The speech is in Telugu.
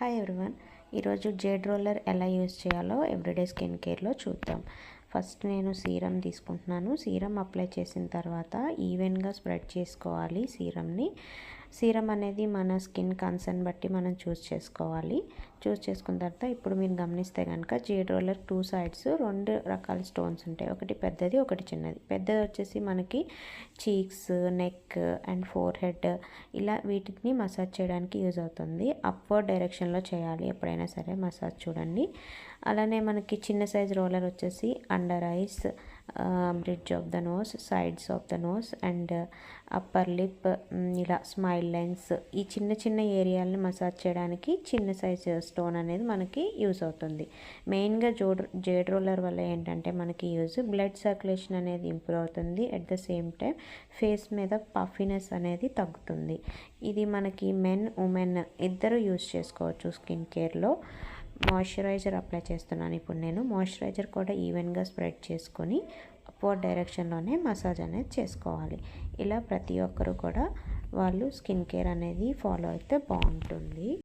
హాయ్ ఎవ్రీవన్, ఈరోజు జేడ్ రోలర్ ఎలా యూజ్ చేయాలో ఎవ్రీడే స్కిన్ కేర్లో చూద్దాం. ఫస్ట్ నేను సీరం తీసుకుంటున్నాను. సీరం అప్లై చేసిన తర్వాత ఈవెన్గా స్ప్రెడ్ చేసుకోవాలి. సీరం అనేది మన స్కిన్ కన్సర్న్ బట్టి మనం చూస్ చేసుకోవాలి. చూస్ చేసుకున్న తర్వాత ఇప్పుడు మీరు గమనిస్తే కనుక జేడ్ రోలర్ 2 సైడ్స్ 2 రకాల స్టోన్స్ ఉంటాయి. ఒకటి పెద్దది, ఒకటి చిన్నది. పెద్దది వచ్చేసి మనకి cheeks, neck and four head ఇలా వీటిని మసాజ్ చేయడానికి యూజ్ అవుతుంది. అప్వర్డ్ డైరెక్షన్లో చేయాలి ఎప్పుడైనా సరే మసాజ్ చూడండి. అలానే మనకి చిన్న సైజ్ రోలర్ వచ్చేసి under eyes, bridge of the nose, sides of the nose and upper lip, ఇలా స్మైల్ లైన్స్, ఈ చిన్న చిన్న ఏరియాలని మసాజ్ చేయడానికి చిన్న సైజ్ స్టోన్ అనేది మనకి యూజ్ అవుతుంది. మెయిన్గా జేడ్ రోలర్ వల్ల ఏంటంటే మనకి బ్లడ్ సర్క్యులేషన్ అనేది ఇంప్రూవ్ అవుతుంది. At the same time face మీద పఫినెస్ అనేది తగ్గుతుంది. ఇది మనకి మెన్ ఉమెన్ ఇద్దరు యూజ్ చేసుకోవచ్చు స్కిన్ కేర్లో. మాయిశ్చరైజర్ అప్లై చేస్తున్నాను ఇప్పుడు నేను. మాయిశ్చరైజర్ కూడా ఈవెన్గా స్ప్రెడ్ చేసుకొని అప్వర్డ్ డైరెక్షన్లోనే మసాజ్ అనేది చేసుకోవాలి. ఇలా ప్రతి ఒక్కరు కూడా వాళ్ళు స్కిన్ కేర్ అనేది ఫాలో అయితే బాగుంటుంది.